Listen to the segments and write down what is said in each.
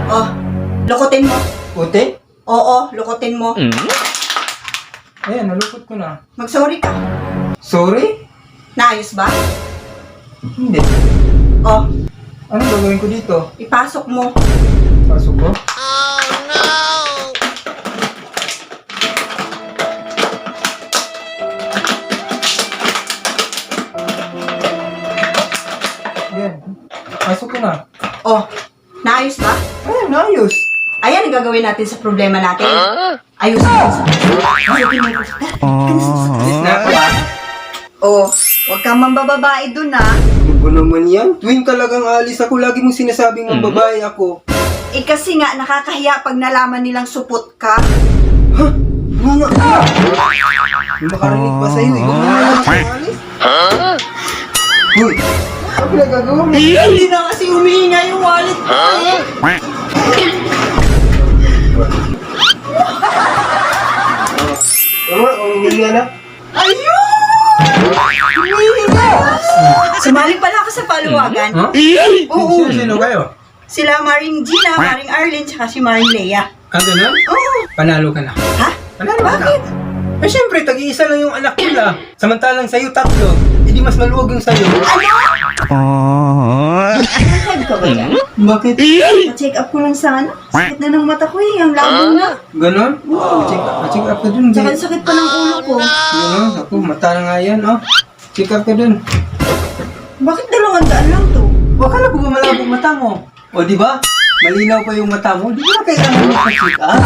Oh, lukutin mo. Puti? Oo, lukutin mo. Ayan, nalukot ko na. Mag-sorry ka. Sorry? Naayos ba? Hindi. Oh, Anong gagawin ko dito? ipasok mo. Pasok ko? Ayan. Pasok ko na. Oh, naayos ba? Ayan, naayos. Ayan ang gagawin natin sa problema natin. Ayusin mo sa... Ayusin mo sa... Yes na ako ba? Oh, huwag kang mambababae dun ah. Ano ba naman yan? Tuwing talagang alis ako, lagi mong sinasabing ang babae ako. Eh kasi nga, nakakahiya pag nalaman nilang supot ka. Ha? Mga ka! Yung makarinig pa sa'yo eh. Huwag mo na lang ako alis. Uy! Ano pinagagawa mo? Hindi na kasi humihinga yung wallet ko eh. Mama, umihinga na. Ayun! Humihinga! Sumali pala ako sa paluwagan. Ha? Oo. Sino kayo? Sila Maring Gina, Maring Arlene, tsaka si Maring Leia. Ah, ganun? Oo. Panalo ka na. Ha? Panalo ka na. Bakit? Eh, syempre, tag-iisa lang yung anak nila. Samantalang sa'yo, tatlo. Eh, di mas maluwag yung sa'yo. Nakakad ka ba yan? Bakit? Na-check up ko lang sana. Sakit na ng mata ko eh, ang labo na. Ganon? Check up ka dun. Tsaka ang sakit pa ng ulo ko. Ganon? Ako, mata na nga yan, oh. Check up ka dun. Bakit 200 lang to? Baka na ba malabo mata mo? O, di ba? Malinaw pa yung mata mo. Di ba kailangan mo pa-check up?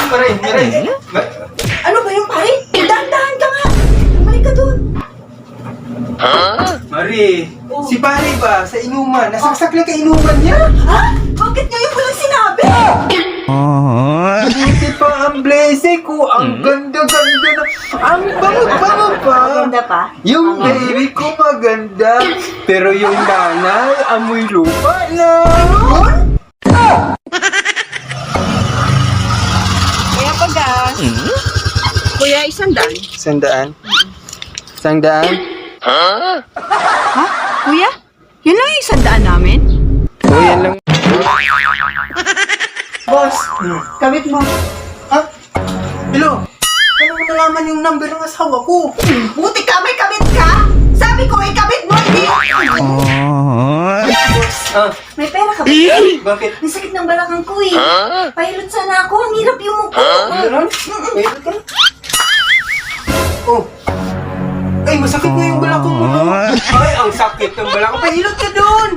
Maray. Ano ba yung pare? Dahan-dahan ka nga! Bumalik ka dun. Mari, si pare ba sa inuman? Nasaksak lang ka inuman niya? Ha? Bakit ngayon ko lang sinabi? Buti pa ang blessing ko. Ang ganda-ganda na. Ang bango-bango pa. Maganda pa? Yung baby ko maganda. Pero yung nanay, amoy lupa na. Kaya pagka... Kuya, 100. Sandaan? Sandaan? Ha? Kuya? Yan lang yung 100 namin? O, yan lang. Boss, kabit mo. Ha? Hello? Paano mo nalaman yung number ng asawa ko? Buti ka, may kabit ka? Sabi ko, ikabit mo, hindi. Boss, Ah, may pera ka ba? bakit? May sakit ng balakang ko eh. Pilot sana ako, ang hirap yung muko. Ganon? Pwede ka? Oh. Ay, masakit na yung balakang mo. Ay, ang sakit ng balakang. Pahilot ka doon!